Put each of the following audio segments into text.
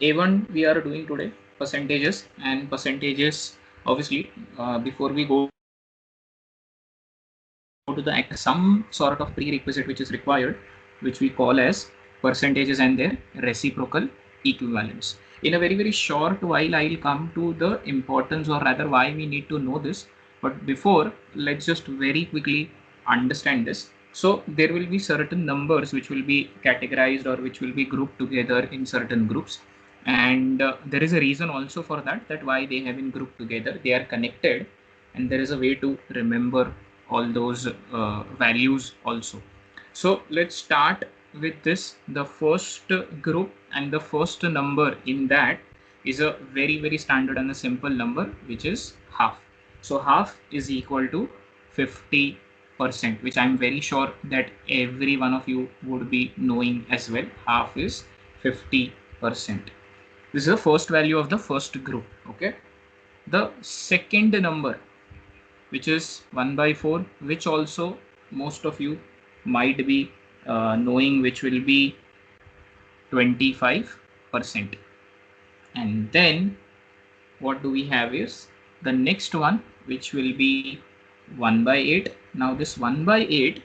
A1 we are doing today, percentages, and percentages obviously before we go to the some sort of prerequisite which is required, which we call as percentages and their reciprocal equivalents. In a very short while I'll come to the importance, or rather why we need to know this, but before, let's just very quickly understand this. So there will be certain numbers which will be categorized or which will be grouped together in certain groups, and there is a reason also for that, that why they have been grouped together. They are connected, and there is a way to remember all those values also. So let's start with this. The first group and the first number in that is a very standard and a simple number, which is half. So half is equal to 50%, which I'm very sure that every one of you would be knowing as well. Half is 50%. This is the first value of the first group. Okay. The second number, which is 1 by 4, which also most of you might be knowing, which will be 25%. And then what do we have is the next one, which will be 1 by 8. Now this 1 by 8,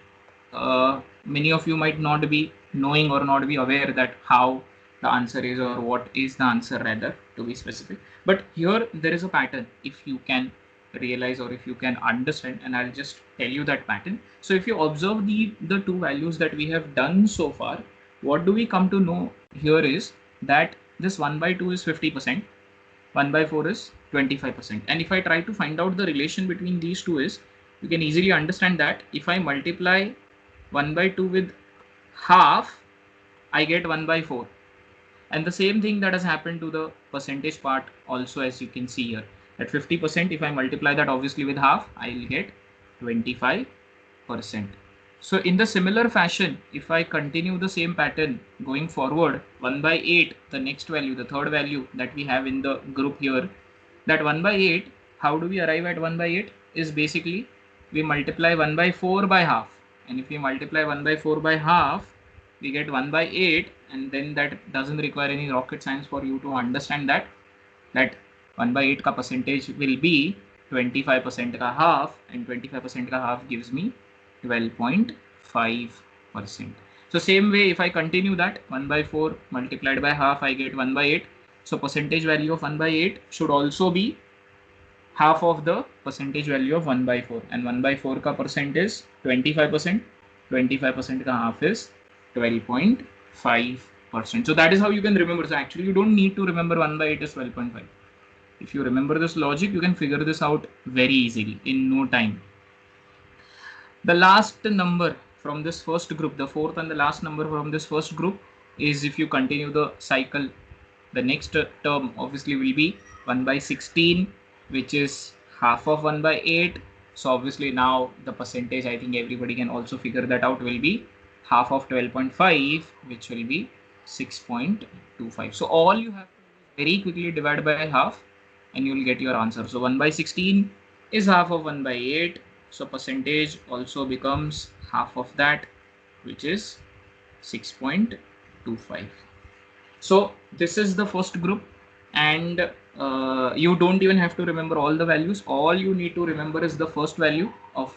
many of you might not be knowing or not be aware that how the answer is, or what is the answer rather, to be specific. But here there is a pattern, if you can realize or if you can understand, and I'll just tell you that pattern. So if you observe the two values that we have done so far, what do we come to know here is that this 1 by 2 is 50%, 1 by 4 is 25%. And if I try to find out the relation between these two is, you can easily understand that if I multiply 1 by 2 with half, I get 1 by 4. And the same thing that has happened to the percentage part also, as you can see here. At 50%, if I multiply that obviously with half, I'll get 25%. So in the similar fashion, if I continue the same pattern going forward, 1 by 8, the next value, the third value that we have in the group here, that 1 by 8, how do we arrive at 1 by 8 is basically we multiply 1 by 4 by half. And if we multiply 1 by 4 by half, we get 1 by 8, and then that doesn't require any rocket science for you to understand that 1 by 8 ka percentage will be 25% ka half, and 25% ka half gives me 12.5%. So same way, if I continue that 1 by 4 multiplied by half, I get 1 by 8. So percentage value of 1 by 8 should also be half of the percentage value of 1 by 4, and 1 by 4 ka percent is 25%. 25% ka half is 12.5%. So that is how you can remember. So actually you don't need to remember 1 by 8 is 12.5. If you remember this logic, you can figure this out very easily in no time. The last number from this first group, the fourth and the last number from this first group is, if you continue the cycle, the next term obviously will be 1 by 16, which is half of 1 by 8. So obviously now the percentage, I think everybody can also figure that out, will be half of 12.5, which will be 6.25. So all you have to do is very quickly divide by half and you will get your answer. So 1 by 16 is half of 1 by 8. So percentage also becomes half of that, which is 6.25. So this is the first group, and you don't even have to remember all the values. All you need to remember is the first value of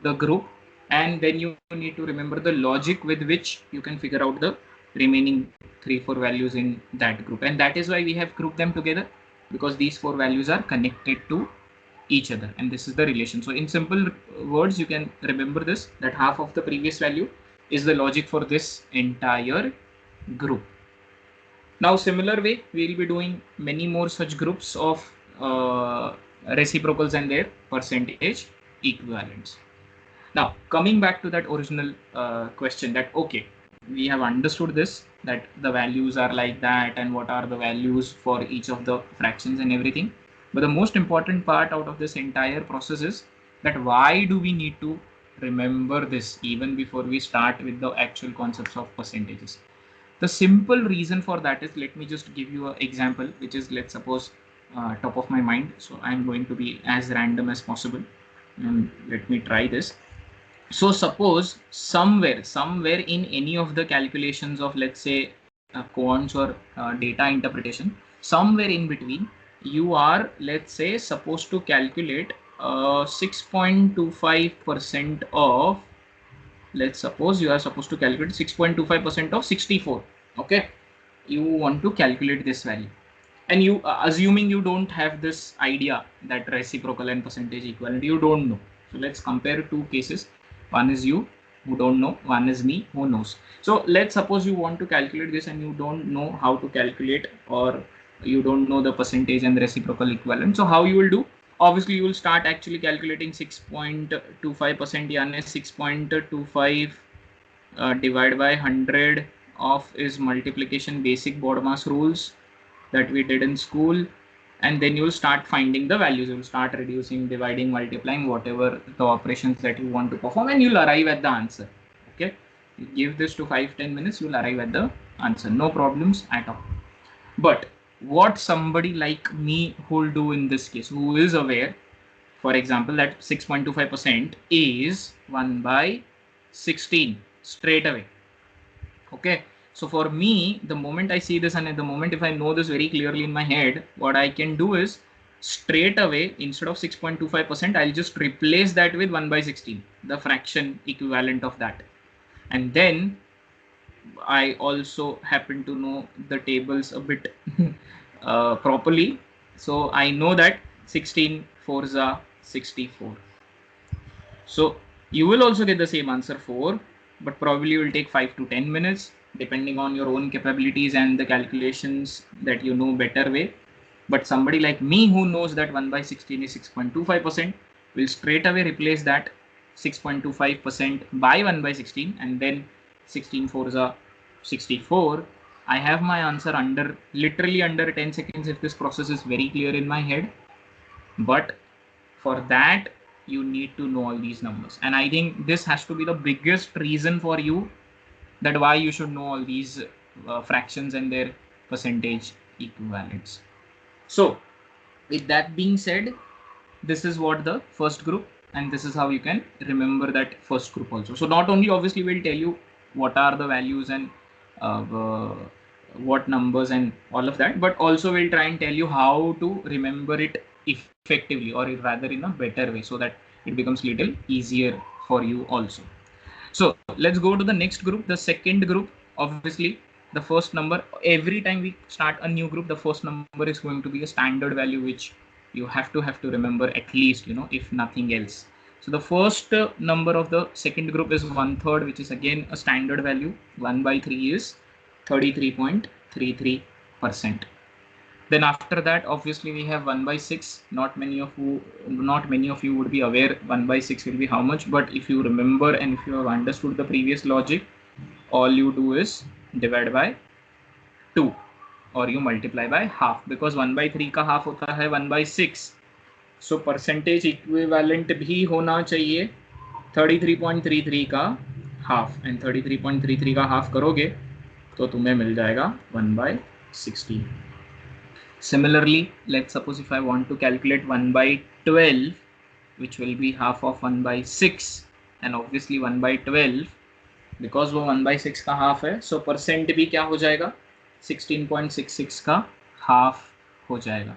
the group, and then you need to remember the logic with which you can figure out the remaining 3-4 values in that group. And that is why we have grouped them together, because these 4 values are connected to each other, and this is the relation. So in simple words, you can remember this, that half of the previous value is the logic for this entire group. Now similar way, we will be doing many more such groups of reciprocals and their percentage equivalents. Now coming back to that original question, that okay, we have understood this, that the values are like that and what are the values for each of the fractions and everything. But the most important part out of this entire process is that why do we need to remember this even before we start with the actual concepts of percentages? The simple reason for that is, let me just give you an example, which is, let's suppose, top of my mind. So I'm going to be as random as possible, and let me try this. So suppose somewhere in any of the calculations of, let's say, quants or data interpretation, somewhere in between, you are, let's say, supposed to calculate 6.25% of, let's suppose you are supposed to calculate 6.25% of 64. Okay, you want to calculate this value, and you assuming you don't have this idea that reciprocal and percentage equivalent, you don't know. So let's compare two cases. One is you who don't know, one is me who knows. So let's suppose you want to calculate this and you don't know how to calculate, or you don't know the percentage and the reciprocal equivalent. So how you will do? Obviously you will start actually calculating 6.25%, yani 6.25 divided by 100 of is multiplication basic BODMAS rules that we did in school, and then you'll start finding the values. You'll start reducing, dividing, multiplying, whatever the operations that you want to perform, and you'll arrive at the answer. Okay, you give this to 5-10 minutes, you'll arrive at the answer, no problems at all. But what somebody like me who'll do in this case, who is aware, for example, that 6.25% is 1 by 16 straight away. Okay, so for me, the moment I see this and at the moment if I know this very clearly in my head, what I can do is straight away, instead of 6.25%, I'll just replace that with 1 by 16, the fraction equivalent of that. And then I also happen to know the tables a bit properly. So I know that 16 4s are 64. So you will also get the same answer 4, but probably will take 5 to 10 minutes depending on your own capabilities and the calculations that you know better way. But somebody like me who knows that 1 by 16 is 6.25% will straight away replace that 6.25% by 1 by 16, and then 16 4s are 64. I have my answer under literally under 10 seconds if this process is very clear in my head. But for that, you need to know all these numbers, and I think this has to be the biggest reason for you that why you should know all these fractions and their percentage equivalents. So with that being said, this is what the first group, and this is how you can remember that first group also. So not only obviously we'll tell you what are the values and what numbers and all of that, but also we'll try and tell you how to remember it effectively, or rather in a better way, so that it becomes little easier for you also. So let's go to the next group, the second group. Obviously the first number, every time we start a new group, the first number is going to be a standard value which you have to remember at least, if nothing else. So the first number of the second group is 1/3, which is again a standard value. 1 by 3 is 33.33%. Then after that, obviously we have 1 by 6. Not many of you would be aware 1 by 6 will be how much, but if you remember and if you have understood the previous logic, all you do is divide by 2 or you multiply by half, because 1 by 3 का half होता है 1 by 6. So percentage equivalent भी होना चाहिए 33.33 का half, and 33.33 का half करोगे तो तुम्हें मिल जाएगा 1 by 16. Similarly, let's suppose if I want to calculate 1 by 12, which will be half of 1 by 6, and obviously 1 by 12, because वो 1 by 6 का half है, so percent भी क्या हो जाएगा, 16.66 का half हो जाएगा.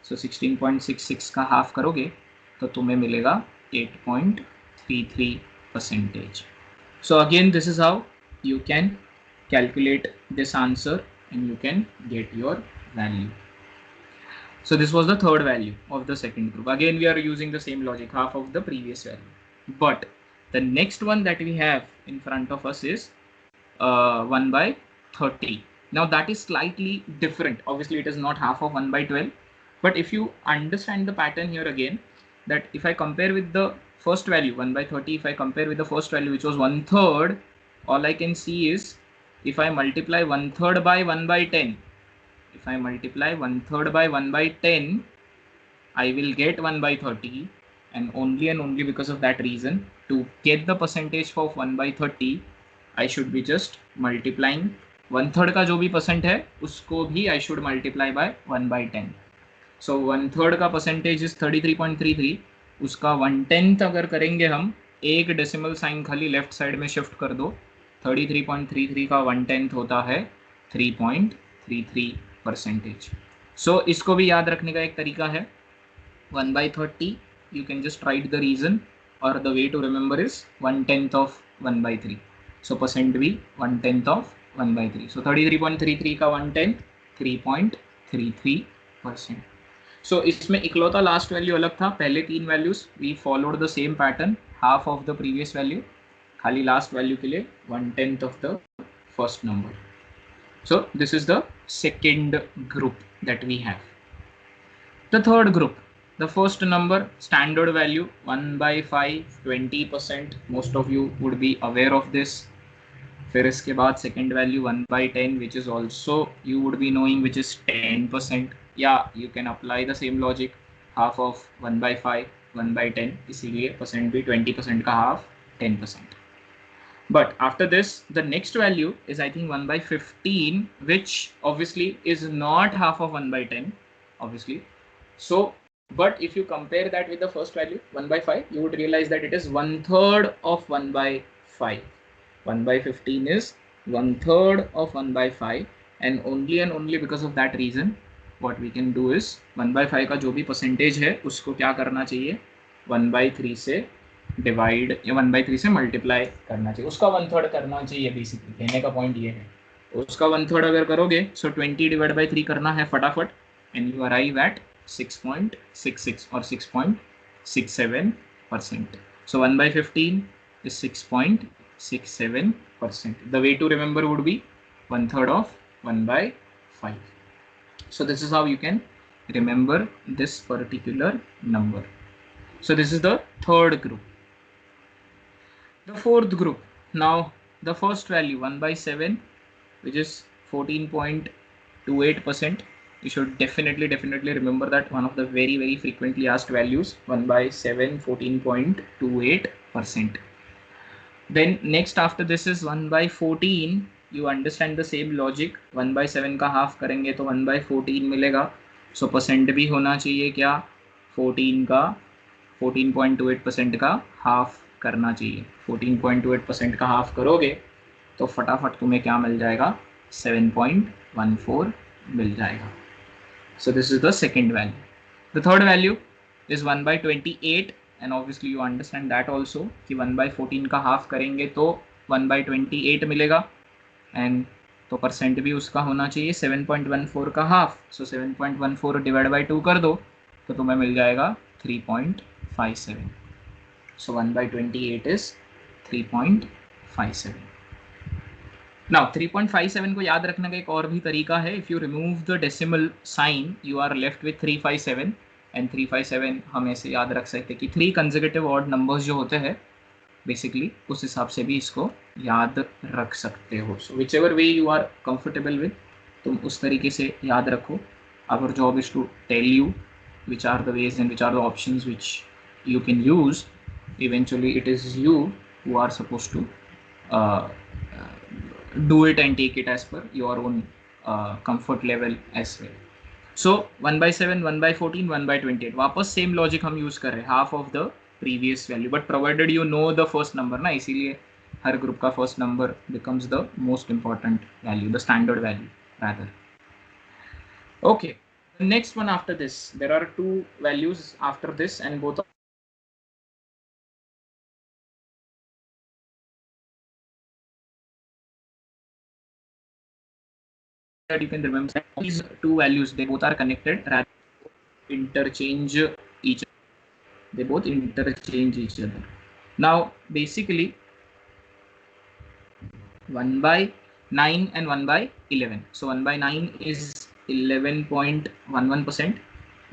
So 16.66 का half करोगे तो तुम्हें मिलेगा 8.33%. So again, this is how you can calculate this answer and you can get your value. So this was the third value of the second group. Again, we are using the same logic, half of the previous value. But the next one that we have in front of us is 1 by 30. Now that is slightly different. Obviously, it is not half of 1 by 12. But if you understand the pattern here again, that if I compare with the first value, 1 by 30, if I compare with the first value, which was 1/3, all I can see is if I multiply 1/3 by 1 by 10, if I multiply 1/3 by 1 by 10, I will get 1 by 30, and only because of that reason, to get the percentage of 1 by 30, I should be just multiplying 1/3 का जो भी percent है उसको भी I should multiply by 1 by 10. So 1/3 का percentage is 33.33, उसका 1/10 अगर करेंगे हम, एक डेसिमल साइन खाली लेफ्ट साइड में शिफ्ट कर दो, 33.33 का 1/10 होता है 3.33%. सो इसको भी याद रखने का एक तरीका है, 1/30 you can just write the reason, or the way to remember is 1/10 of 1/3. So percent भी 1/10 of 1/3. So 33.33 का 1/10 3.33%. So इसमें इकलौता लास्ट वैल्यू अलग था, पहले तीन values we followed the same pattern, half of the previous value, खाली last value के लिए 1/10 of the first number. So this is the second group that we have. The third group, the first number, standard value 1/5, 20%. Most of you would be aware of this. फिर इसके बाद second value 1/10, which is also you would be knowing, which is 10%. Yeah, you can apply the same logic, half of 1/5, 1/10, इसीलिए percent भी 20% का half 10%. But after this, the next value is I think 1/15, which obviously is not half of 1/10, obviously. So, but if you compare that with the first value 1/5, you would realize that it is 1/3 of 1/5. 1/15 is 1/3 of 1/5, and only because of that reason, what we can do is 1/5 का जो भी percentage है उसको क्या करना चाहिए, 1/3 से divide या 1/3 से मल्टीप्लाई करना चाहिए, उसका 1/3 करना चाहिए. बेसिकली कहने का पॉइंट ये है, उसका 1/3 अगर करोगे, सो 20 डिवाइड बाई 3 करना है फटाफट, and you arrive at 6.66 or 6.67%. So 1/15 is 6.67%. The way to remember would be 1/3 of 1/5. So this is how you can remember this particular number. So this is the third group. The fourth group, now the first value 1/7, which is 14.28%. You should definitely remember that, one of the very frequently asked values, 1/7, 14.28%. Then next after this is 1/14. You understand the same logic, 1/7 का half करेंगे तो 1/14 मिलेगा. सो percent भी होना चाहिए क्या, 14 का 14.28% का हाफ करना चाहिए. 14.28% का हाफ करोगे तो फटाफट तुम्हें क्या मिल जाएगा, 7.14 मिल जाएगा. So this is the second value. The third value is 1/28, and obviously you understand that also कि 1/14 का हाफ करेंगे तो 1/28 मिलेगा, and तो परसेंट भी उसका होना चाहिए 7.14 का हाफ. सो 7.14 डिवाइड बाई 2 कर दो तो तुम्हें मिल जाएगा 3.57. So 1/28 is 3.57. Now 3.57 को याद रखने का एक और भी तरीका है. If you remove the decimal sign, you are left with 357, and 357 हम ऐसे याद रख सकते हैं कि 3 consecutive odd numbers जो होते हैं बेसिकली, उस हिसाब से भी इसको याद रख सकते हो. So whichever way you are comfortable with, तुम उस तरीके से याद रखो. Our job is to tell you which are the ways and which are the options which you can use. Eventually it is you who are supposed to do it and take it as per your own comfort level as well. So 1/7, 1/14, 1/28, वापस same logic हम use कर रहे हैं, half of the previous value, but provided you know the first number ना, इसीलिए हर group का first number becomes the most important value, the standard value rather. Okay, the next one after this, there are two values after this, and both that you can remember. These two values, they both are connected, interchange each other. They both interchange each other. Now basically 1/9 and 1/11. So 1/9 is 11.11%,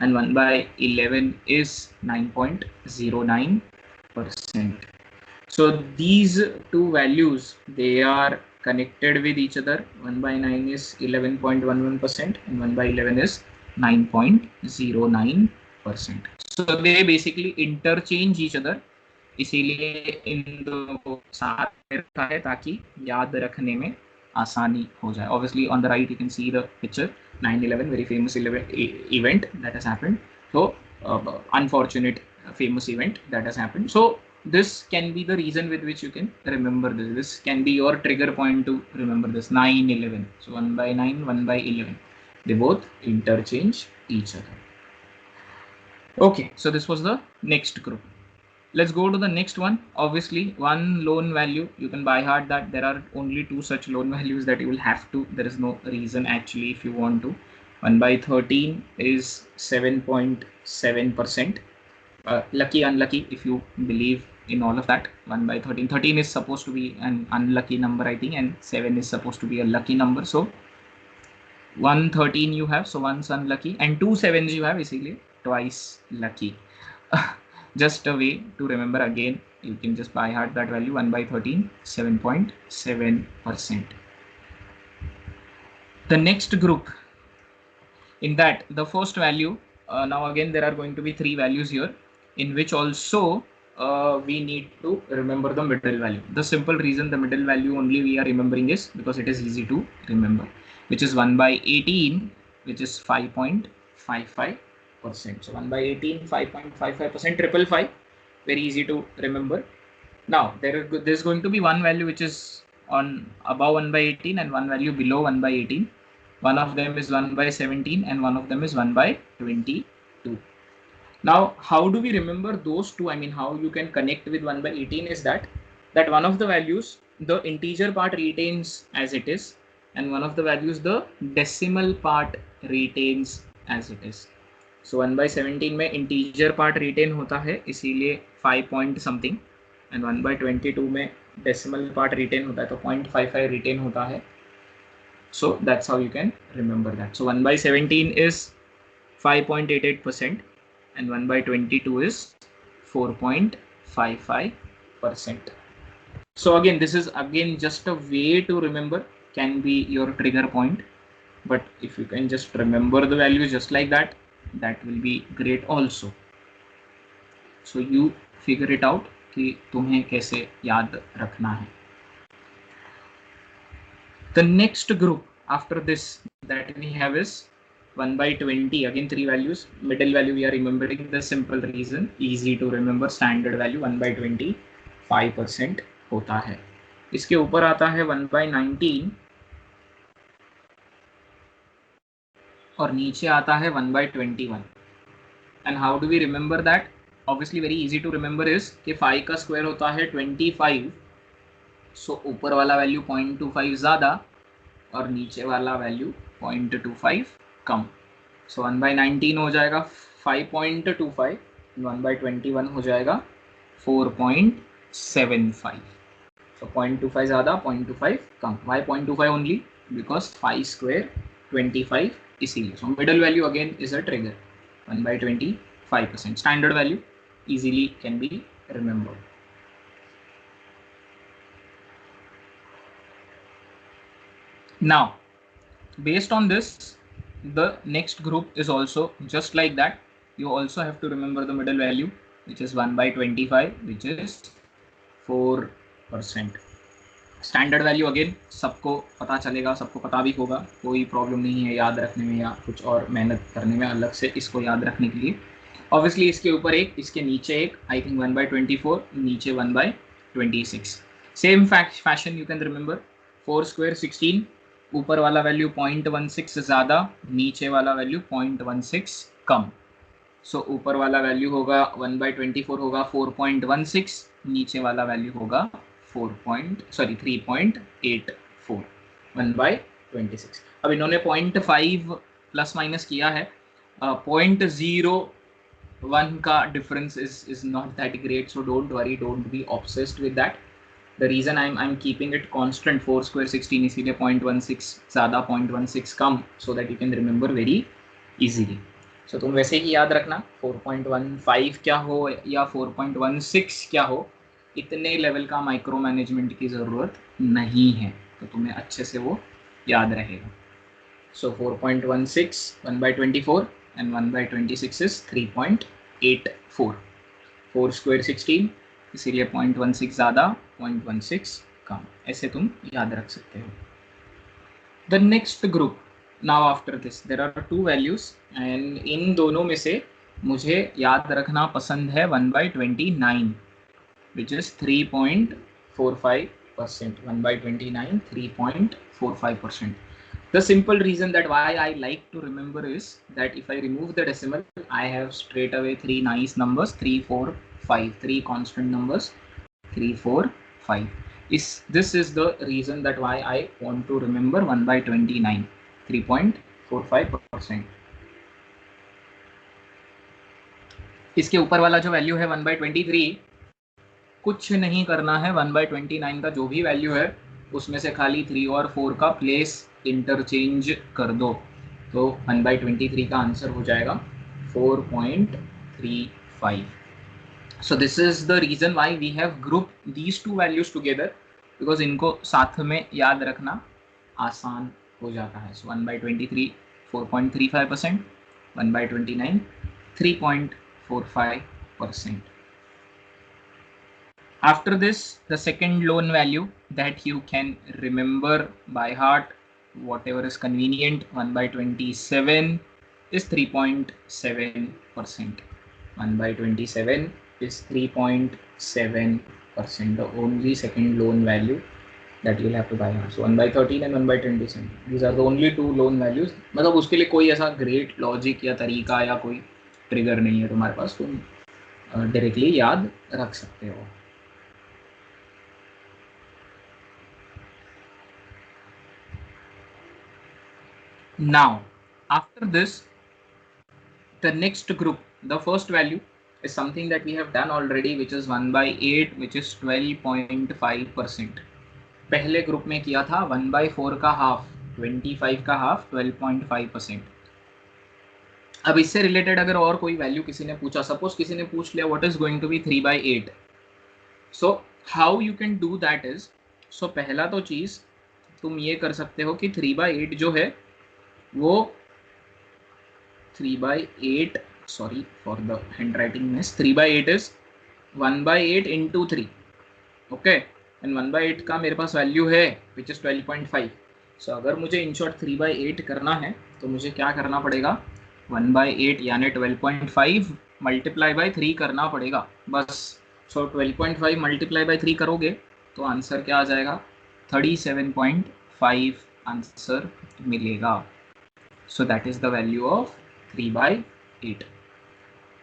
and 1/11 is 9.09%. So these two values, they are connected with each other. 1/9 is 11.11%, and 1/11 is 9.09%. So they basically interchange each other. इसीलिए इन दोनों को साथ रखा है ताकि याद रखने में आसानी हो जाए. Obviously on the right you can see the picture, 9/11, very famous event that has happened. So unfortunate famous event that has happened. So this can be the reason with which you can remember this. This can be your trigger point to remember this. 9, 11. So 1 by 9, 1 by 11. They both interchange each other. Okay, so this was the next group. Let's go to the next one. Obviously, one lone value, you can by heart that there are only two such lone values that you will have to. There is no reason actually if you want to. 1 by 13 is 7.7%. Lucky, unlucky, if you believe in all of that. 1 by 13. 13 is supposed to be an unlucky number, I think, and 7 is supposed to be a lucky number. So 113 you have, so one's unlucky, and 2 7s you have, basically twice lucky. Just a way to remember again, you can just by heart that value. 1 by 13, 7.7%. The next group, in that the first value, now again there are going to be three values here, in which also we need to remember the middle value. The simple reason the middle value only we are remembering is because it is easy to remember, which is 1 by 18, which is 5.55%. So 1 by 18, 5.55%, 555, very easy to remember. Now there's going to be one value which is on above 1 by 18 and one value below 1 by 18. One of them is 1 by 17 and one of them is 1 by 22. Now, how do we remember those two? I mean, how you can connect with 1 by 18 is that one of the values, the integer part retains as it is, and one of the values, the decimal part retains as it is. So 1 by 17 में integer part retain होता है, इसीलिए 5 point something, and 1 by 22 में decimal part retain होता है, तो 0.55 retain होता है. So that's how you can remember that. So 1 by 17 is 5.88% and 1 by 22 is 4.55%. So again, this is again just a way to remember, can be your trigger point, but if you can just remember the value just like that, that will be great also. So you figure it out कि तुम्हें कैसे याद रखना है. The next group after this that we have is 1 by 20. Again, three values. Middle value we are remembering the simple reason, easy to remember, standard value 1 by 20, 5% होता है. इसके ऊपर आता है 1 by 19 और नीचे आता है 1 by 21. And how do we remember that? Obviously very easy to remember is कि 5 का स्क्वायर होता है 25. सो ऊपर वाला वैल्यू 0.25 ज़्यादा और नीचे वाला वैल्यू 0.25 कम. सो 1 by 19 हो जाएगा 5.25, 1 by 21 हो जाएगा 4.75. सो 0.25 ज़्यादा, 0.25 कम. Why 0.25 only? Because 5 square 25 इसीलिए. So middle value again is a trigger. 1 by 25%. Standard value easily can be remembered. Now, based on this, the next group is also just like that. You also have to remember the middle value, which is 1 by 25, which is 4%. Standard value again सबको पता चलेगा, सबको पता भी होगा, कोई problem नहीं है याद रखने में या कुछ और मेहनत करने में अलग से इसको याद रखने के लिए. ऑब्वियसली इसके ऊपर एक, इसके नीचे एक, आई थिंक 1 by 24, नीचे 1 by 26. Same fashion you can remember. 4 square 16, ऊपर वाला वैल्यू 0.16 ज़्यादा, नीचे वाला वैल्यू 0.16 कम. सो ऊपर वाला वैल्यू होगा 1 by 24 होगा 4.16, नीचे वाला वैल्यू होगा 3.84, 1 by 26. अब इन्होंने 0.5 प्लस माइनस किया है. 0.01 का difference is not that great, so don't worry, don't be obsessed with that. The reason I'm keeping it constant 4 square 16 इसीलिए 0.16 ज़्यादा 0.16 कम, so that you can remember very easily. So तुम वैसे ही याद रखना 4.15 क्या हो या 4.16 क्या हो, इतने लेवल का माइक्रो मैनेजमेंट की ज़रूरत नहीं है, तो तुम्हें अच्छे से वो याद रहेगा. सो 4.16, 1 by 24 and 1 by 26 is 3.84. 4 square 16 इसीलिए 0.16 ज़्यादा 0.16 कम, ऐसे तुम याद रख सकते हो. The next group, now after this there are 2 values and इन दोनों में से मुझे याद रखना पसंद है 1 by 29. which is 3.45%. 1 by 29, 3.45%. The simple reason that why I like to remember is that if I remove the decimal, I have straight away three nice numbers, 3, 4, 5, three constant numbers, 3, 4, 5. This is the reason that why I want to remember 1 by 29, 3.45%. इसके ऊपर वाला जो value है 1 by 23, कुछ नहीं करना है। 1 by 29 का जो भी वैल्यू है उसमें से खाली 3 और 4 का प्लेस इंटरचेंज कर दो, तो 1 by 23 का आंसर हो जाएगा 4.35. So this is the reason why we have grouped these two values together, because इनको साथ में याद रखना आसान हो जाता है. So 1 by 23 4.35%, 1 by 29 3.45%. After this, the second loan value that you can remember by heart, whatever is convenient, 1 by 27 is 3.7%. 1 by 27 is 3.7%, the only second loan value that you'll have to buy heart. So 1 by 13 and 1 by 27, these are the only two loan values. मतलब उसके लिए कोई ऐसा great logic या तरीका या कोई trigger नहीं है तुम्हारे पास, तुम डायरेक्टली याद रख सकते हो. Now, after this, the next group, the first value is something that we have done already, which is 1 by 8, which is 12.5%. पहले ग्रुप में किया था 1 by 4 का हाफ, 25 का हाफ, 12.5%. अब इससे रिलेटेड अगर और कोई वैल्यू किसी ने पूछा, सपोज किसी ने पूछ लिया what is going to be 3 by 8, so how you can do that is, so पहला तो चीज तुम ये कर सकते हो कि 3 by 8 जो है वो 3 by 8, sorry for the handwriting miss, 3 by 8 is 1 by 8 into 3, okay, and 1 by 8 का मेरे पास वैल्यू है which is 12.5. so अगर मुझे इन शॉर्ट 3 by 8 करना है तो मुझे क्या करना पड़ेगा, 1 by 8 यानी 12.5 मल्टीप्लाई बाय 3 करना पड़ेगा बस. सो 12.5 मल्टीप्लाई बाय 3 करोगे तो आंसर क्या आ जाएगा, 37.5 आंसर मिलेगा. So that is the value of 3 by 8.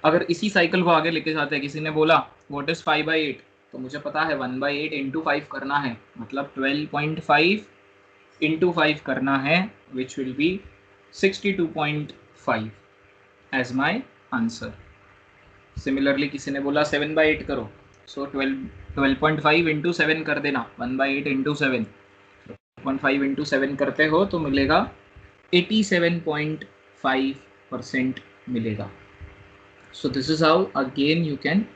अगर इसी साइकिल को आगे लेके जाते हैं, किसी ने बोला what is 5 by 8, तो मुझे पता है 1 by 8 into 5 करना है, मतलब 12.5 into 5 करना है, which will be 62.5 as my answer. Similarly किसी ने बोला 7 by 8 करो, so 12.5 into 7 कर देना, 1 by 8 into 7, 12.5 into 7 करते हो तो मिलेगा 87.5% मिलेगा. So this is how again you can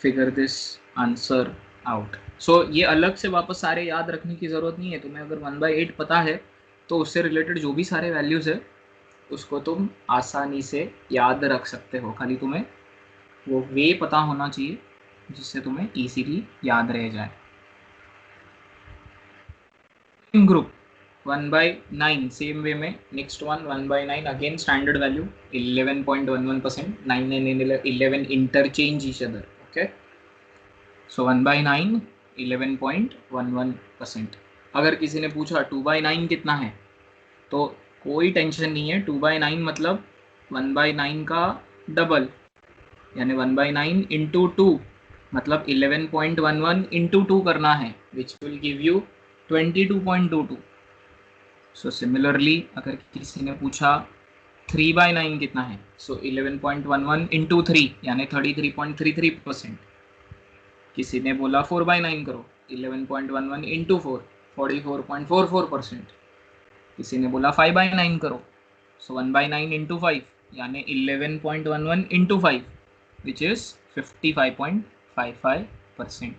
figure this answer out. So ये अलग से वापस सारे याद रखने की ज़रूरत नहीं है. तुम्हें अगर 1 by 8 पता है तो उससे रिलेटेड जो भी सारे वैल्यूज़ है उसको तुम आसानी से याद रख सकते हो. खाली तुम्हें वो वे पता होना चाहिए जिससे तुम्हें इजीली याद रह जाए. ग्रुप 1 by 9 सेम वे में, next one 1 by 9 again standard value 11.11%. 9 and 11 interchange each other, okay. So 1 by 9 11.11%. अगर किसी ने पूछा 2 by 9 कितना है तो कोई टेंशन नहीं है. 2 by 9 मतलब 1 by 9 का डबल, यानी 1 by 9 into 2 मतलब 11.11 into 2 करना है, which will give you 22.22. So similarly अगर किसी ने पूछा 3 by 9 कितना है, सो 11.11 into 3 यानी 33.33%. किसी ने बोला 4 by 9 करो, 11.11 into 4 44.44%. किसी ने बोला 5 by 9 करो, सो 1 by 9 into 5 यानी 11.11 into 5 which is 55.55%.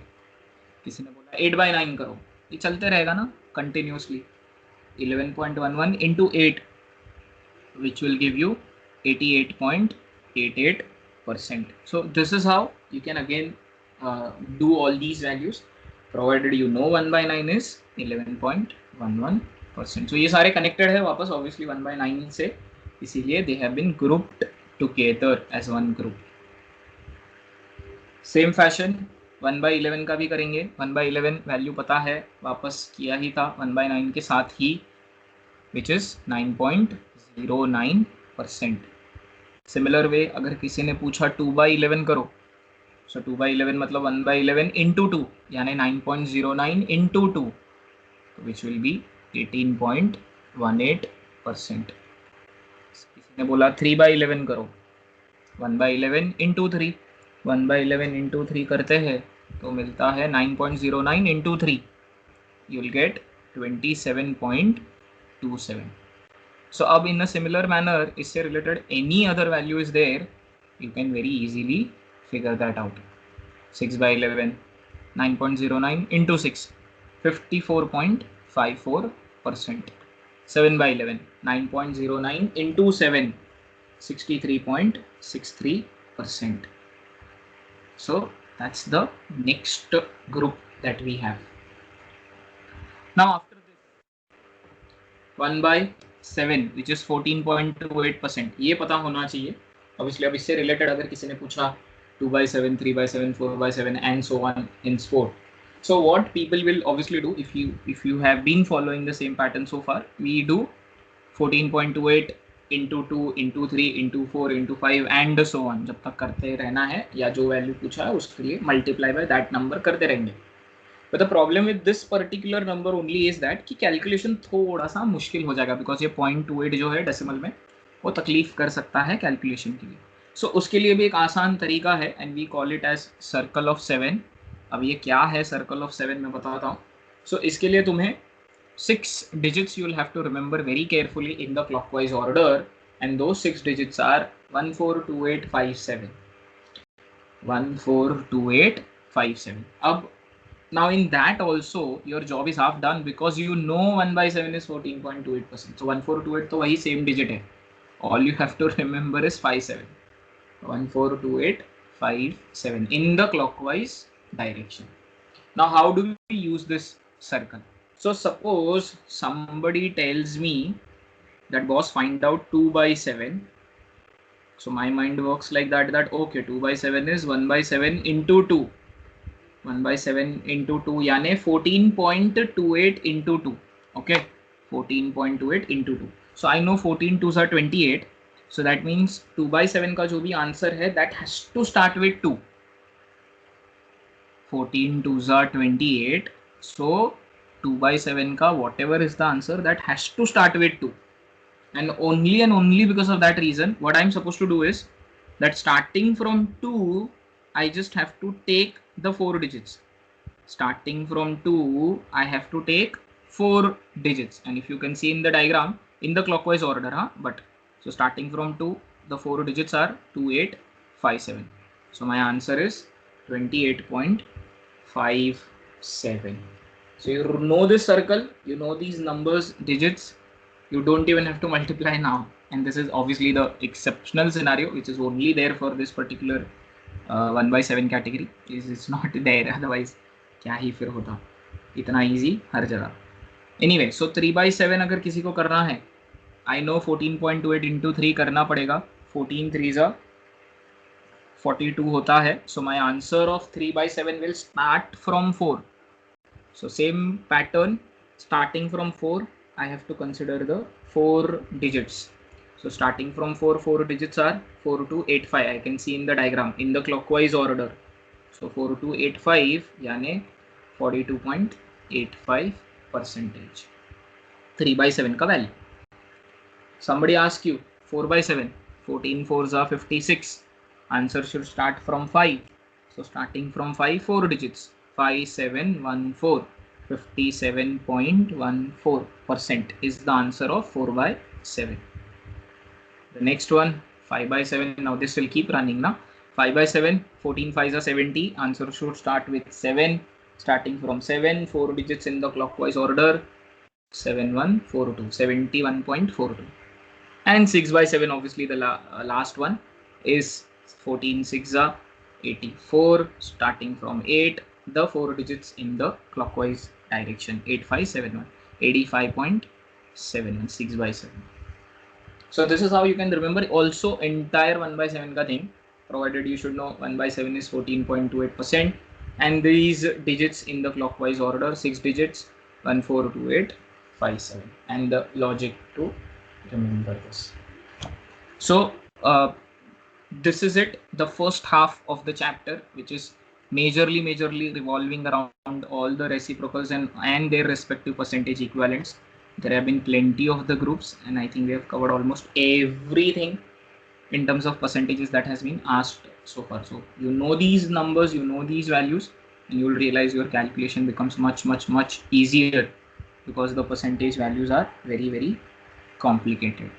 किसी ने बोला 8 by 9 करो, ये चलते रहेगा ना continuously. 11.11 into 8 which will give you 88.88%. So this is how you can again do all these values, provided you know 1 by 9 is 11.11%. So ये सारे connected है वापस obviously 1 by 9 से, इसीलिए they have been grouped together as one group. Same fashion 1/11 का भी करेंगे। 1/11 value पता है, वापस किया ही था 1/9 के साथ ही, विच इज 9.09%। सिमिलर वे अगर किसी ने पूछा 2/11 करो, सो 2/11 मतलब 1/11 इंटू 2 यानी 9.09 इंटू 2, विच विल बी 18.18%। किसी ने बोला 3/11 करो, 1/11 इंटू 3, 1/11 इंटू 3 करते हैं तो मिलता है 9.09 into 3, you will get 27.27. So अब in a similar manner, इससे related any other value is there, you can very easily figure that out. 6/11, 9.09 into 6, 54.54%. 7/11, 9.09 into 7, 63.63%. So that's the next group that we have. Now after this 1/7 which is 14.28%, ये पता होना चाहिए obviously। अब इससे related अगर किसी ने पूछा 2/7, 3/7, 4/7 and so on in sport, so what people will obviously do, if you have been following the same pattern so far, we do 14.28 into 2 into 3 into 4 into 5 and so on, जब तक करते रहना है या जो वैल्यू पूछा है उसके लिए मल्टीप्लाई बाय दैट नंबर करते रहेंगे। But the problem with this particular number only is that कि कैलकुलेशन थोड़ा सा मुश्किल हो जाएगा, बिकॉज ये 0.28 जो है डेसिमल में वो तकलीफ कर सकता है कैलकुलेशन के लिए। सो उसके लिए भी एक आसान तरीका है and we call it as circle of 7। अब ये क्या है सर्कल ऑफ 7 मैं बताता हूँ। सो इसके लिए तुम्हें 6 digits you will have to remember very carefully in the clockwise order, and those 6 digits are 142857, 142857. अब now in that also your job is half done because you know 1/7 is 14.28%. So 1428 तो वही same digit है, all you have to remember is 57, 142857 in the clockwise direction. Now how do we use this circle? So suppose somebody tells me that boss find out 2/7. So my mind works like that okay, 2/7 is 1/7 into 2, 1/7 into 2 यानी 14.28 into 2. Okay, 14.28 into 2. So I know 14 2s are 28. So that means 2/7 का जो भी answer है that has to start with 2. 14 2s are 28. So 2/7 का whatever is the answer that has to start with 2. And only because of that reason, what I'm supposed to do is that starting from 2, I just have to take the 4 digits. Starting from 2, I have to take 4 digits. And if you can see in the diagram, in the clockwise order, but so starting from 2, the 4 digits are 2857. So my answer is 28.57. So you know this circle, you know these numbers, digits. You don't even have to multiply now, and this is obviously the exceptional scenario which is only there for this particular 1/7 category. It's not there otherwise क्या ही फिर होता, इतना easy हर जगह। Anyway, so 3/7 अगर किसी को करना है, I know 14.28 into 3 करना पड़ेगा, 14 3s are 42 होता है। So my answer of 3/7 will start from 4. So same pattern, starting from 4, I have to consider the 4 digits. So starting from 4, 4 digits are 4285. I can see in the diagram in the clockwise order. So 4285 यानी 42.85%, 3/7 का value. Somebody ask you 4/7, 14 4s are 56. Answer should start from 5. So starting from 5, 4 digits, 5714. 57.14% is the answer of 4/7. The next one, 5/7. Now this will keep running now. 5/7, 14 5s are 70. Answer should start with 7. Starting from 7, 4 digits in the clockwise order, 7142, 71.42. And 6/7, obviously the last one is 14 6s are 84. Starting from 8, the 4 digits in the clockwise direction, 8571, 85.71, 6/7. So this is how you can remember also entire 1/7 ka thing, provided you should know 1/7 is 14.28%. and these digits in the clockwise order, 6 digits, 1 4 2 8 5 7, and the logic to remember this. So this is it, the first half of the chapter, which is majorly revolving around all the reciprocals and their respective percentage equivalents. There have been plenty of the groups, and I think we have covered almost everything in terms of percentages that has been asked so far. So you know these numbers, you know these values, and you will realize your calculation becomes much easier, because the percentage values are very complicated.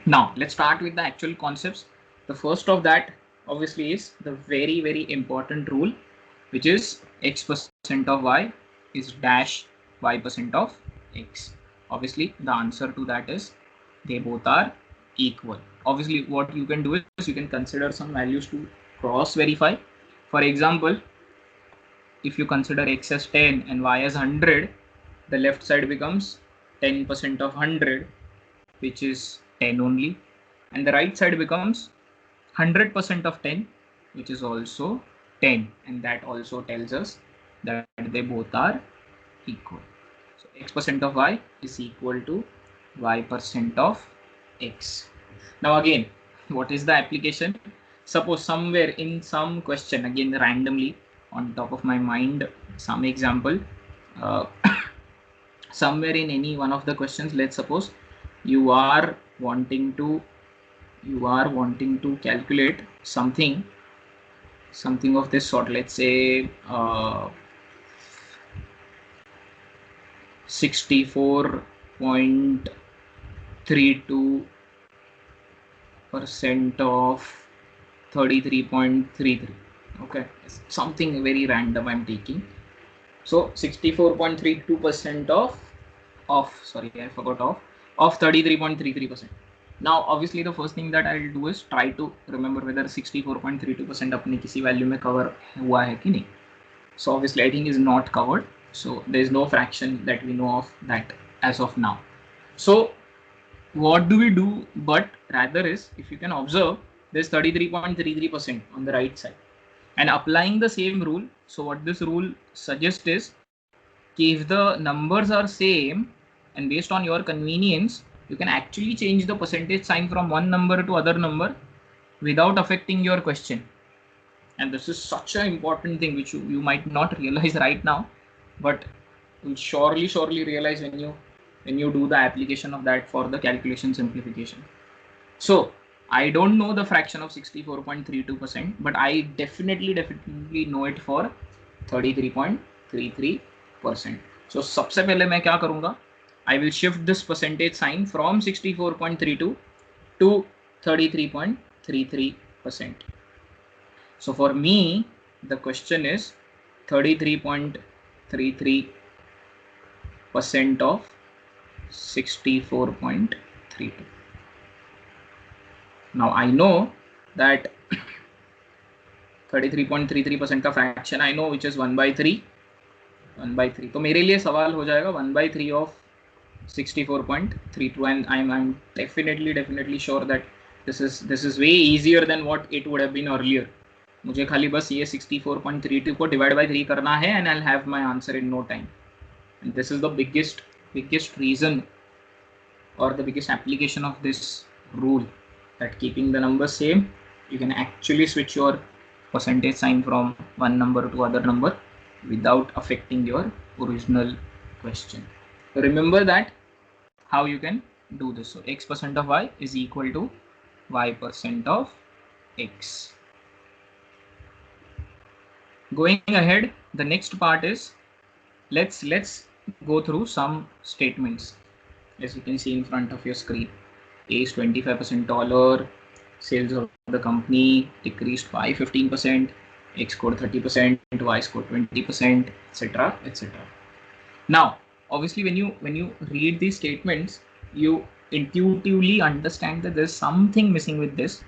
Now let's start with the actual concepts. The first of that obviously is the very important rule, which is x% of y is dash y% of x. Obviously the answer to that is they both are equal. Obviously what you can do is you can consider some values to cross verify. For example, if you consider x as 10 and y as 100, the left side becomes 10% of 100, which is 10 only, and the right side becomes 100% of 10, which is also 10, and that also tells us that they both are equal. So x% of y is equal to y% of x. Now again, what is the application? Suppose somewhere in some question, again randomly on top of my mind, some example, somewhere in any one of the questions, let's suppose you are wanting to calculate something of this sort. Let's say 64.32% of 33.33. okay, something very random I'm taking. So 64.32% of sorry, I forgot of 33.33%. Now obviously the first thing that I'll do is try to remember whether 64.32% अपने किसी value में cover हुआ है कि नहीं. So obviously I think is not covered. So there is no fraction that we know of that as of now. So what do we do? But rather is, if you can observe, there's 33.33% on the right side, and applying the same rule. So what this rule suggests is, if the numbers are same and based on your convenience, you can actually change the percentage sign from one number to other number without affecting your question. And this is such an important thing which you might not realize right now, but you'll surely realize when you do the application of that for the calculation simplification. So I don't know the fraction of 64.32%, but I definitely know it for 33.33%. So सबसे पहले मैं क्या करूँगा? I will shift this percentage sign from 64.32 to 33.33%. So for me, the question is 33.33% of 64.32. Now I know that 33.33% का fraction I know, which is 1/3. 1/3. तो मेरे लिए सवाल हो जाएगा 1/3 of 64.32, and I'm definitely sure that this is way easier than what it would have been earlier. मुझे खाली बस ये 64.32 को divide by 3 करना है, and I'll have my answer in no time. And this is the biggest reason or the biggest application of this rule, that keeping the numbers same, you can actually switch your percentage sign from one number to other number without affecting your original question. Remember that how you can do this. So x% of y is equal to y% of x. Going ahead, the next part is, let's go through some statements. As you can see in front of your screen, A is 25% taller, sales of the company decreased by 15%, X scored 30%, Y scored 20%, etc. etc. Now obviously when you read these statements, you intuitively understand that there's something missing with this,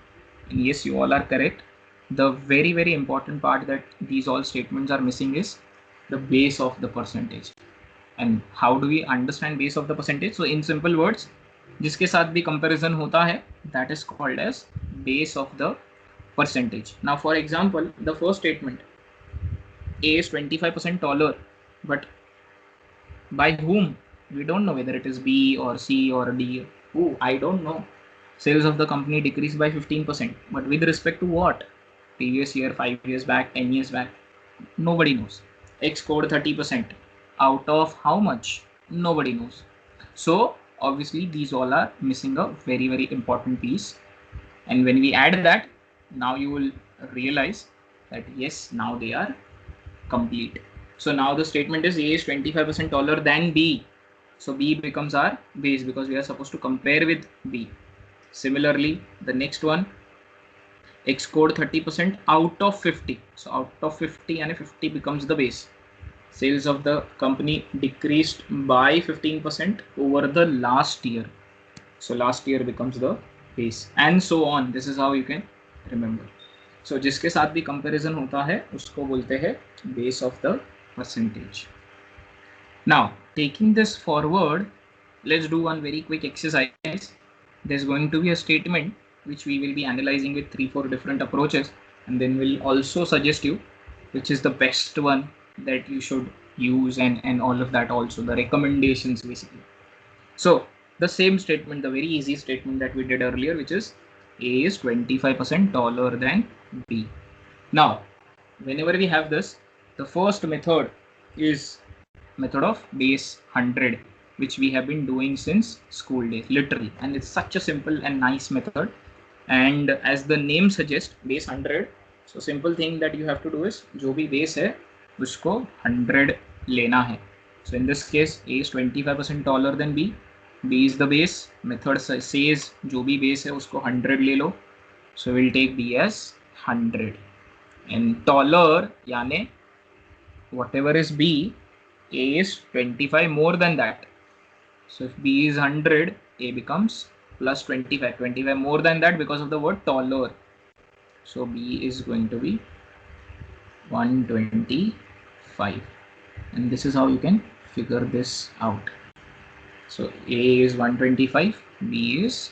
and yes, you all are correct. The very important part that these all statements are missing is the base of the percentage. And how do we understand base of the percentage? So in simple words, जिसके साथ भी comparison होता है, that is called as base of the percentage. Now for example, the first statement, A is 25% taller, but by whom? We don't know whether it is B or C or D. Who? I don't know. Sales of the company decreased by 15%, but with respect to what? Previous year, 5 years back, 10 years back? Nobody knows. X scored 30%. Out of how much? Nobody knows. So obviously these all are missing a very, very important piece. And when we add that, now you will realize that yes, now they are complete. So now the statement is A is 25% taller than B. So B becomes our base because we are supposed to compare with B. Similarly, the next one, X scored 30% out of 50. So out of 50 and 50 becomes the base. Sales of the company decreased by 15% over the last year. So last year becomes the base and so on. This is how you can remember. So जिसके साथ भी comparison होता है उसको बोलते हैं base of the percentage. Now taking this forward, let's do one very quick exercise. There's going to be a statement which we will be analyzing with 3-4 different approaches, and then we'll also suggest you which is the best one that you should use and all of that, also the recommendations basically. So the same statement, the very easy statement that we did earlier, which is A is 25% taller than B. Now, whenever we have this, the first method is method of base 100, which we have been doing since school days, literally. And it's such a simple and nice method. And as the name suggests, base 100. So simple thing that you have to do is, जो भी base है, उसको 100 लेना है. So in this case, A is 25% taller than B. B is the base. Method says जो भी base है उसको 100 ले लो. So we'll take B as 100. And taller याने whatever is B, A is 25 more than that. So if B is 100, A becomes plus 25. 25 more than that because of the word taller. So B is going to be 125. And this is how you can figure this out. So A is 125, B is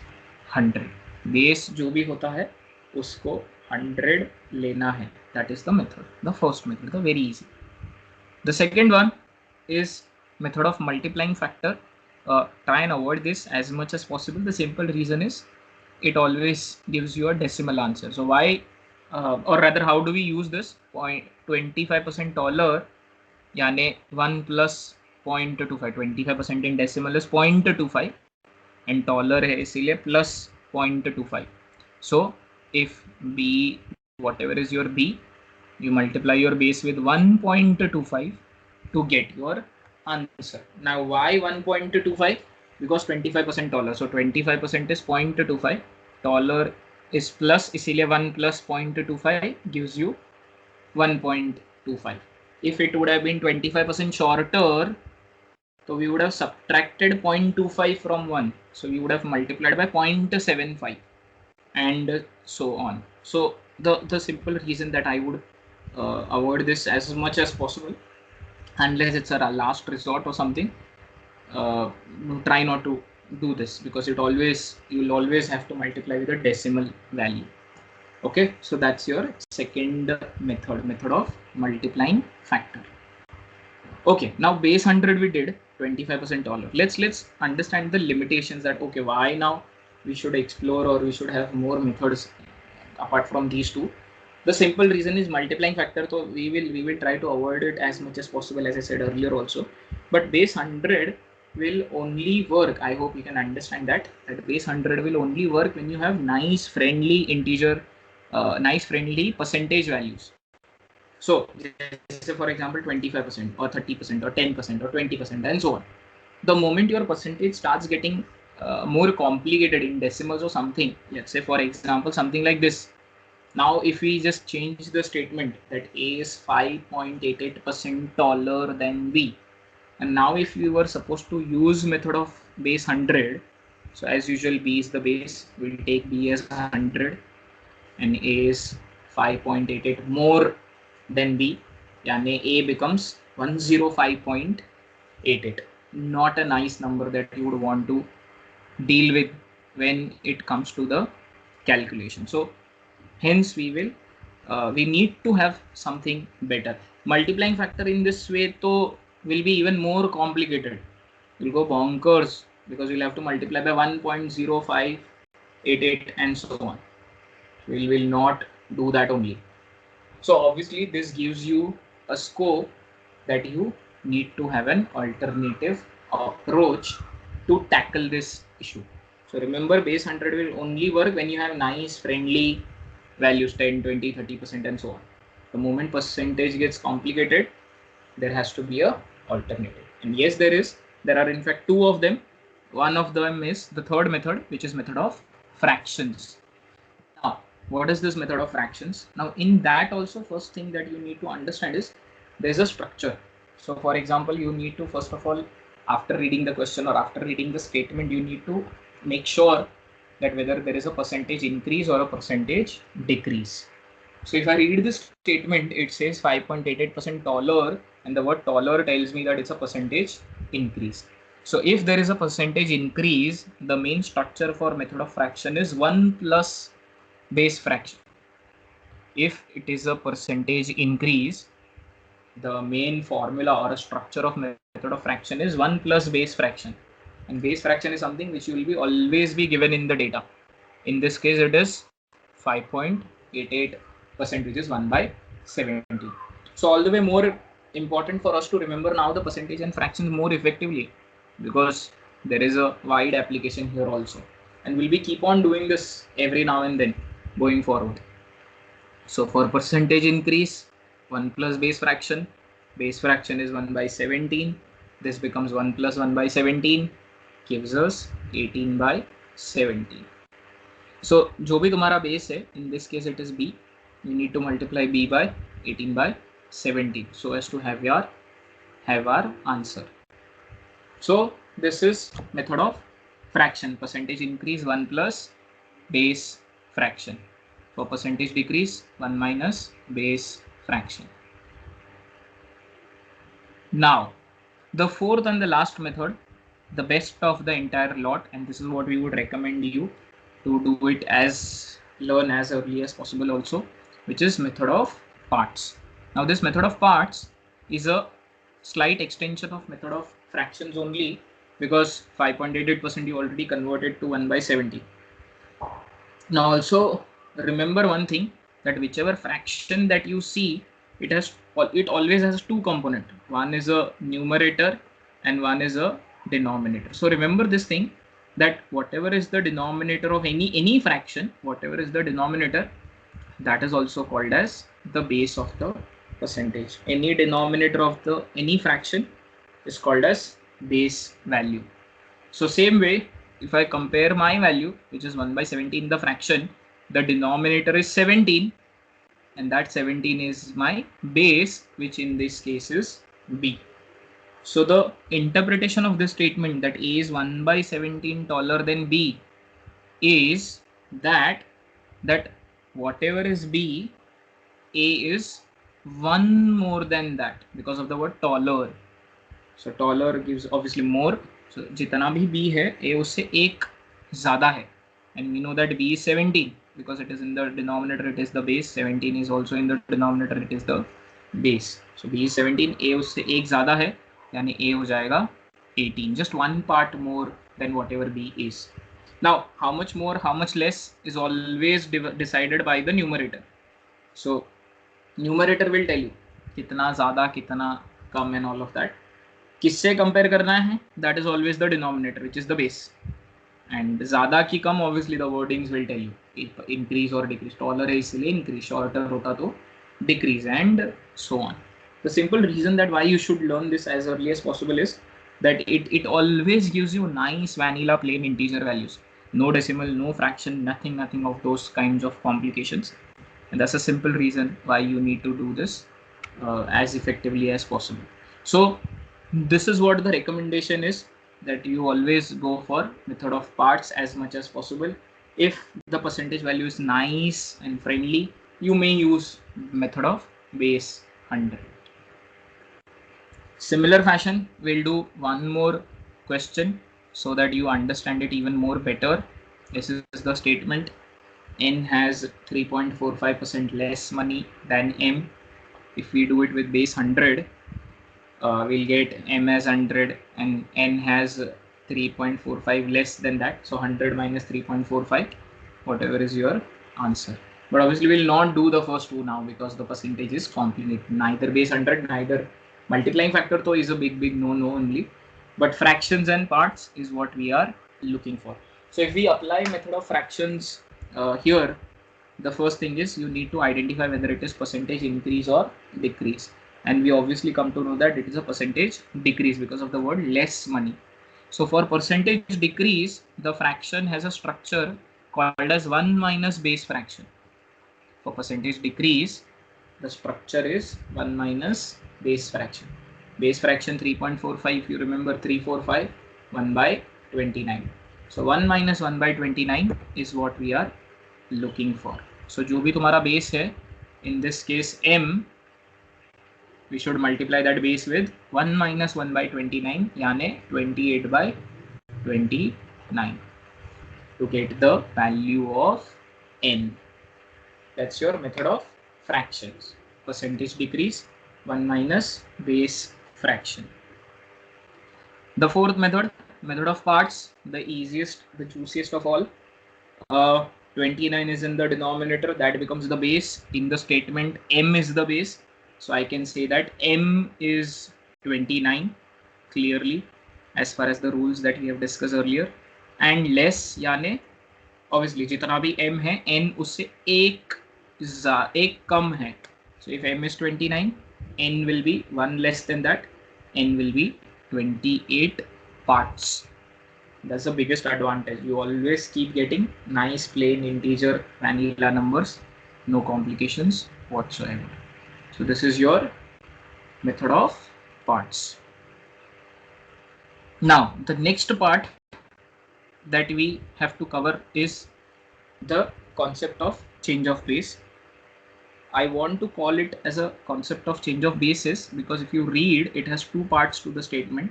100. Base जो भी होता है उसको 100 लेना है. That is the method. The first method, the very easy. The second one is method of multiplying factor. Try and avoid this as much as possible. The simple reason is it always gives you a decimal answer. So why, or rather, how do we use this? 25% taller, यानी 1 plus 0.25. 25% in decimal is 0.25 and taller है इसीलिए plus 0.25. So if B, whatever is your B, you multiply your base with 1.25 to get your answer. Now why 1.25? Because 25% taller. So 25% is 0.25. Taller is plus, इसीलिए 1 plus 0.25 gives you 1.25. If it would have been 25% shorter, so we would have subtracted 0.25 from 1. So we would have multiplied by 0.75 and so on. So the simple reason that I would avoid this as much as possible, unless it's a last resort or something, try not to do this because you'll always have to multiply with a decimal value. Okay, so that's your second method of multiplying factor. Okay, now base 100 we did, 25% taller. Let's understand the limitations, that okay, why now we should explore or we should have more methods apart from these two. The simple reason is multiplying factor, so we will try to avoid it as much as possible, as I said earlier also. But base 100 will only work, I hope you can understand that base 100 will only work when you have nice friendly integer, nice friendly percentage values. So say for example 25% or 30% or 10% or 20% and so on. The moment your percentage starts getting more complicated in decimals or something, let's say for example something like this. Now if we just change the statement that A is 5.88% taller than B, and now if we were supposed to use method of base 100, so as usual B is the base, we'll take B as 100 and A is 5.88 more than B, yani A becomes 105.88. Not a nice number that you would want to deal with when it comes to the calculation. So hence we need to have something better. Multiplying factor in this way will be even more complicated. You'll go bonkers because you'll have to multiply by 1.0588 and so on. We will not do that only. So obviously this gives you a scope that you need to have an alternative approach to tackle this issue. So remember, base 100 will only work when you have nice friendly values, 10, 20, 30% and so on. The moment percentage gets complicated, there has to be a alternative. And yes, there are in fact two of them. One of them is the third method, which is method of fractions. Now, what is this method of fractions? Now, in that also, first thing that you need to understand is there's a structure. So for example, you need to, first of all, after reading the question or after reading the statement, you need to make sure that whether there is a percentage increase or a percentage decrease. So if I read this statement, it says 5.88% taller, and the word taller tells me that it's a percentage increase. So if there is a percentage increase, the main structure for method of fraction is 1 plus base fraction. If it is a percentage increase, the main formula or a structure of method of fraction is 1 plus base fraction. And base fraction is something which will be always be given in the data. In this case, it is 5.88%, which is 1 by 70. So all the way more important for us to remember now the percentage and fractions more effectively, because there is a wide application here also, and we'll be keep on doing this every now and then going forward. So for percentage increase, 1 plus base fraction is 1 by 17. This becomes 1 plus 1 by 17, gives us 18 by 17. So जो भी तुम्हारा base है, in this case it is b, you need to multiply b by 18 by 17 so as to have our answer. So this is method of fraction, percentage increase 1 plus base fraction. For percentage decrease, 1 minus base fraction. Now, the fourth and the last method, the best of the entire lot, and this is what we would recommend you to do it learn as early as possible also, which is method of parts. Now this method of parts is a slight extension of method of fractions only, because 5.88% you already converted to 1 by 70. Now also remember one thing, that whichever fraction that you see, it always has two components. One is a numerator and one is a denominator. So remember this thing, that whatever is the denominator of any fraction, whatever is the denominator, that is also called as the base of the percentage. Any denominator of any fraction is called as base value. So same way, if I compare my value, which is 1 by 17, the fraction, the denominator is 17, and that 17 is my base, which in this case is b. So the interpretation of this statement, that a is 1 by 17 taller than b, is that whatever is b, a is 1 more than that, because of the word taller. So taller gives obviously more. So जितना भी b है, a उससे एक ज़्यादा है, and we know that b is 17 because it is in the denominator, it is the base. 17 is also in the denominator, it is the base. So b is 17, a उससे एक ज़्यादा है, यानी a हो जाएगा 18, just one part more than whatever b is. Now how much more, how much less is always decided by the numerator. So numerator will tell you कितना ज़्यादा कितना कम and all of that. किससे compare करना है, that is always the denominator, which is the base. And ज़्यादा की कम, obviously the wordings will tell you increase or decrease. Taller है इसलिए increase, shorter होता तो decrease, and so on. The simple reason that why you should learn this as early as possible is that it always gives you nice vanilla plain integer values. No decimal, no fraction, nothing of those kinds of complications. And that's a simple reason why you need to do this as effectively as possible. So this is what the recommendation is, that you always go for method of parts as much as possible. If the percentage value is nice and friendly, you may use method of base 100. Similar fashion, we'll do one more question so that you understand it even more better. This is the statement: N has 3.45% less money than M. if we do it with base 100, we'll get m as 100 and n has 3.45 less than that. So 100 minus 3.45, whatever is your answer. But obviously we'll not do the first two now because the percentage is complicated. Neither base 100, neither multiplying factor though is a big no only. But fractions and parts is what we are looking for. So if we apply method of fractions here, the first thing is you need to identify whether it is percentage increase or decrease. And we obviously come to know that it is a percentage decrease because of the word less money. So for percentage decrease, the fraction has a structure called as 1 minus base fraction. For percentage decrease, the structure is 1 minus base fraction. Base fraction 3.45, if you remember 345, 1 by 29. So 1 minus 1 by 29 is what we are looking for. So जो भी तुम्हारा base है, in this case m, we should multiply that base with 1 minus 1 by 29, यानी 28 by 29 to get the value of n. That's your method of fractions. Percentage decrease, 1 minus base fraction. The fourth method, method of parts, the easiest, the juiciest of all. 29 is in the denominator, that becomes the base. In the statement, m is the base. So I can say that m is 29 clearly as far as the rules that we have discussed earlier. And less यानी obviously जितना भी m है n उससे एक कम है. So if m is 29, n will be 1 less than that, n will be 28 parts. That's the biggest advantage. You always keep getting nice plain integer vanilla numbers, no complications whatsoever. So this is your method of parts. Now the next part that we have to cover is the concept of change of base. I want to call it as a concept of change of bases because if you read, it has two parts to the statement.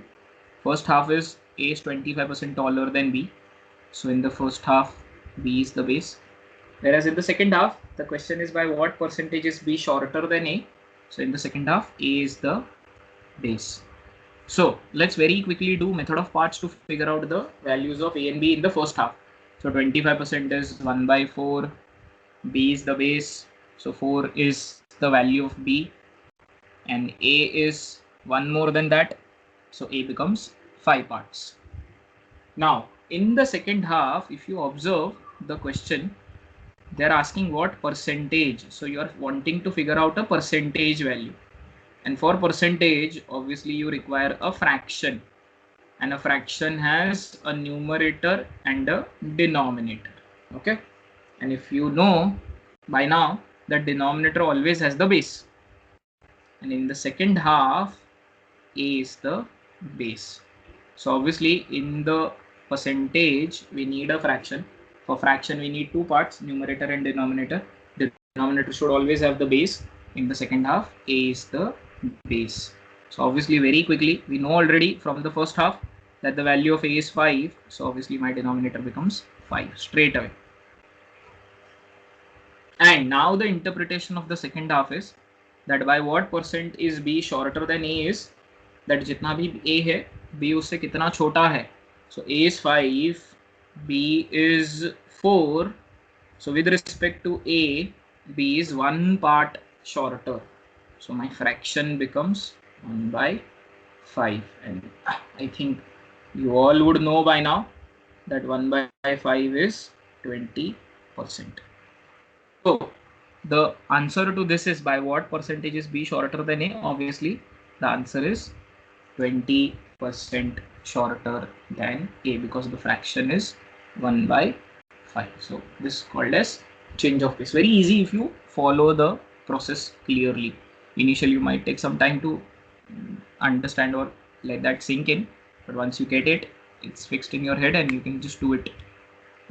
First half is A is 25% taller than B. So in the first half, B is the base. Whereas in the second half, the question is by what percentage is B shorter than A. So in the second half, A is the base. So let's very quickly do method of parts to figure out the values of A and B in the first half. So 25% is 1 by 4, B is the base. So 4 is the value of B and A is 1 more than that. So A becomes 5 parts. Now in the second half, if you observe the question, they're asking what percentage. So you're wanting to figure out a percentage value. And for percentage, obviously you require a fraction. And a fraction has a numerator and a denominator. Okay. And if you know by now, the denominator always has the base. And in the second half, A is the base. So obviously in the percentage, we need a fraction. For fraction, we need two parts, numerator and denominator. The denominator should always have the base. In the second half, A is the base. So obviously very quickly, we know already from the first half that the value of A is 5. So obviously my denominator becomes 5 straight away. And now the interpretation of the second half is that by what percent is B shorter than A is that जितना भी A है, B उससे कितना छोटा है. So A is 5, B is 4. So with respect to A, B is 1 part shorter. So my fraction becomes 1 by 5. And I think you all would know by now that 1 by 5 is 20%. So the answer to this is by what percentage is B shorter than A? Obviously, the answer is 20% shorter than A because the fraction is 1 by 5. So this is called as change of base. Very easy if you follow the process clearly. Initially, you might take some time to understand or let that sink in. But once you get it, it's fixed in your head and you can just do it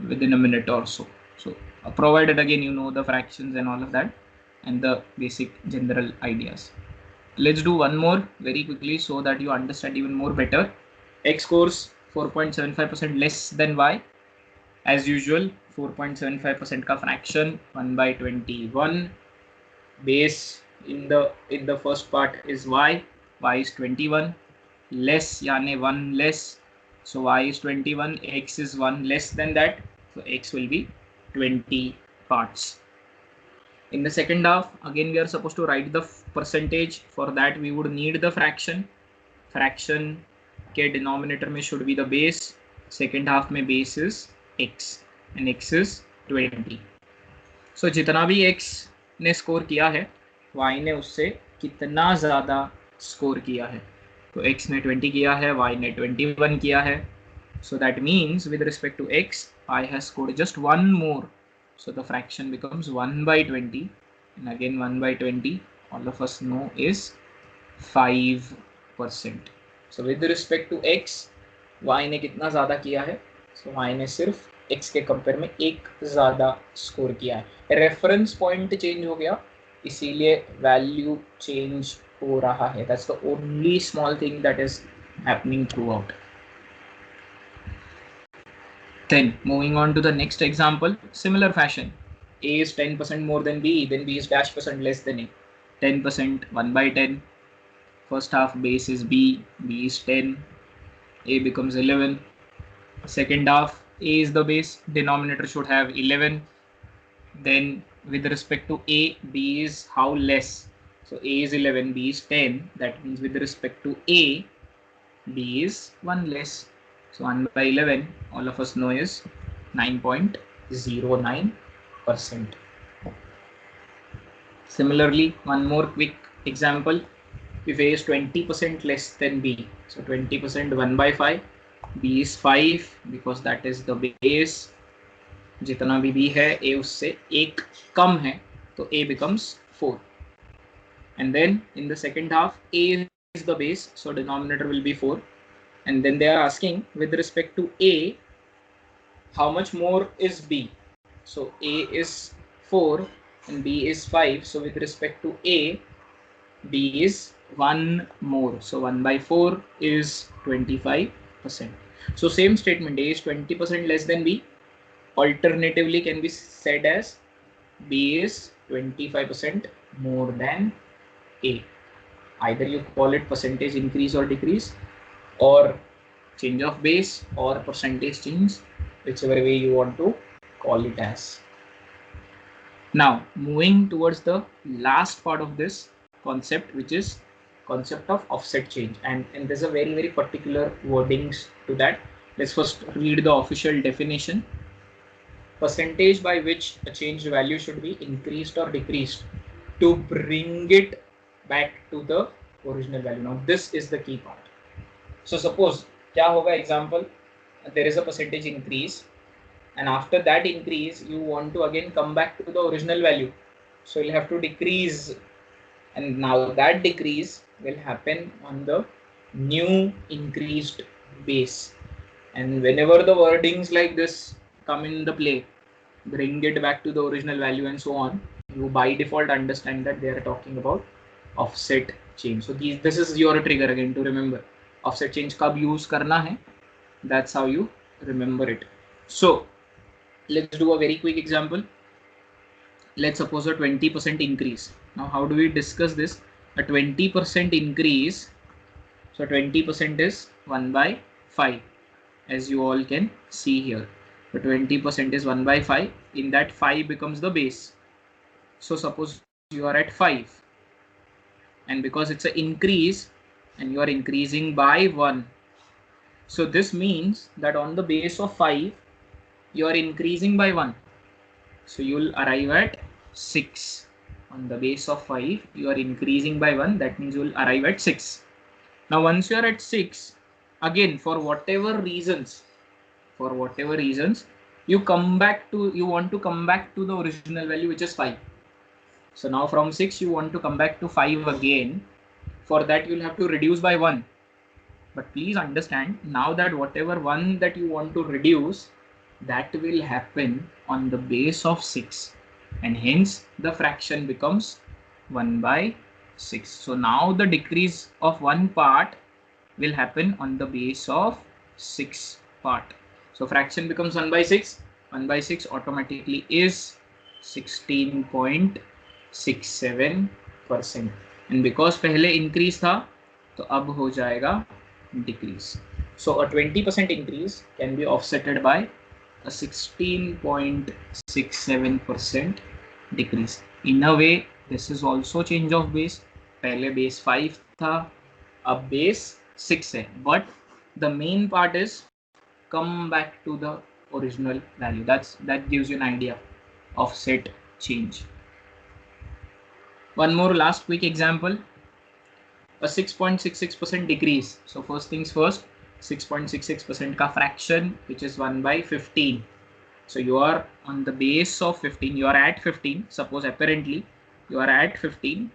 within a minute or so. So provided again you know the fractions and all of that and the basic general ideas. Let's do one more very quickly so that you understand even more better. X scores 4.75% less than Y. As usual, 4.75% का fraction 1 by 21. Base in the first part is y is 21, less यानी 1 less, so y is 21, x is 1 less than that, so x will be 20 parts. In the second half, again we are supposed to write the percentage. For that we would need the fraction के denominator में should be the base. Second half में base is x and x is 20. So जितना भी x ने score किया है, y ने उससे कितना ज़्यादा स्कोर किया है. तो x ने 20 किया है, y ने 21 किया है. So that means with respect to x, y has scored just one more. So the fraction becomes 1 by 20, and again 1 by 20, all of us know is 5%. So with respect to x, y ने कितना ज़्यादा किया है? So y ने सिर्फ x के compare में एक ज़्यादा स्कोर किया है. रेफरेंस पॉइंट चेंज हो गया, इसीलिए वैल्यू चेंज हो रहा है. That's the only small thing that is happening throughout. Then moving on to the next example, similar fashion. A is 10% more than B, then B is dash percent less than A. 10%, 1 by 10. First half base is B, B is 10, A becomes 11. Second half, A is the base, denominator should have 11. Then with respect to A, B is how less? So A is 11, B is 10. That means with respect to A, B is 1 less. So 1 by 11, all of us know is 9.09%. Similarly, one more quick example. If A is 20% less than B, so 20% 1 by 5, B is 5 because that is the base. जितना भी B है, A उससे एक कम है, तो A becomes 4. And then in the second half, A is the base, so denominator will be 4. And then they are asking with respect to A, how much more is B? So A is 4 and B is 5. So with respect to A, B is 1 more. So 1 by 4 is 25%. So same statement, A is 20% less than B. Alternatively can be said as B is 25% more than A. Either you call it percentage increase or decrease, or change of base, or percentage change, whichever way you want to call it as. Now moving towards the last part of this concept, which is concept of offset change, and there's a very particular wordings to that. Let's first read the official definition. Percentage by which a changed value should be increased or decreased to bring it back to the original value. Now this is the key part. So suppose क्या होगा example, there is a percentage increase, and after that increase you want to again come back to the original value, so you'll have to decrease, and now that decrease will happen on the new increased base. And whenever the wordings like this come in the play, bring it back to the original value and so on, you by default understand that they are talking about offset change. So this is your trigger again to remember offset change कब use करना है. That's how you remember it. So let's do a very quick example. Let's suppose a 20% increase. Now how do we discuss this? A 20% increase, so 20% is 1 by 5, as you all can see here. So 20% is 1 by 5, in that 5 becomes the base. So suppose you are at 5, and because it's an increase and you are increasing by 1, so this means that on the base of 5 you are increasing by 1, so you will arrive at 6. On the base of 5 you are increasing by 1, that means you will arrive at 6. Now once you are at 6, again for whatever reasons you want to come back to the original value, which is 5. So now from 6 you want to come back to 5 again. For that you will have to reduce by 1. But please understand now that whatever 1 that you want to reduce, that will happen on the base of 6, and hence the fraction becomes 1 by 6. So now the decrease of one part will happen on the base of 6 part. So fraction becomes 1 by 6. 1 by 6 automatically is 16.67 percent, and because पहले increase था तो अब हो जाएगा decrease. So a 20% increase can be offsetted by a 16.67% decrease. In a way, this is also change of base. पहले base 5 था, अब base 6 है. But the main part is come back to the original value. That gives you an idea of set change. One more last quick example. A 6.66% decrease. So first things first, 6.66% का fraction, which is 1 by 15. So you are on the base of 15, you are at 15, suppose apparently you are at 15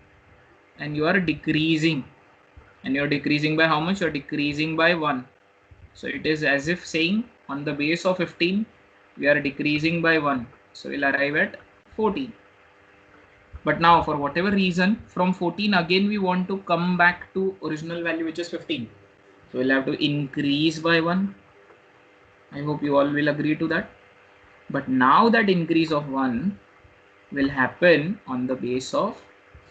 and you are decreasing, and you are decreasing by how much? You are decreasing by 1. So it is as if saying on the base of 15 we are decreasing by 1, so we'll arrive at 14. But now for whatever reason from 14 again we want to come back to original value, which is 15, so we'll have to increase by 1. I hope you all will agree to that. But now that increase of 1 will happen on the base of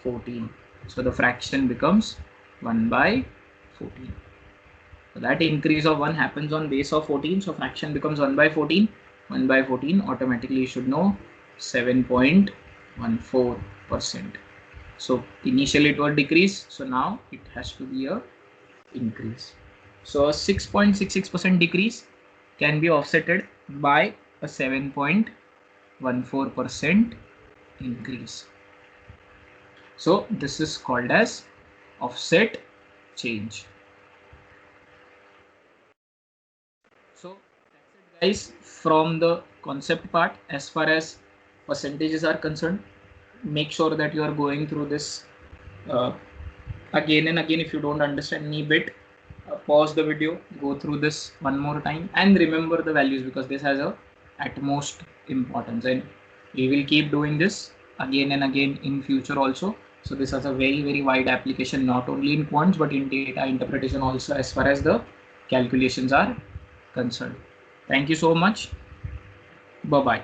14. So the fraction becomes 1 by 14. So that increase of 1 happens on base of 14. So fraction becomes 1 by 14. 1 by 14 automatically you should know 7.14%. So initially it was decrease. So now it has to be a increase. So a 6.66% decrease can be offsetted by a 7.14% increase. So this is called as offset change. So that's it guys from the concept part. As far as percentages are concerned, make sure that you are going through this again and again. If you don't understand any bit, pause the video, go through this one more time and remember the values, because this has a utmost importance, and we will keep doing this again and again in future also. So this has a very wide application, not only in quants but in data interpretation also, as far as the calculations are concerned. Thank you so much. Bye bye.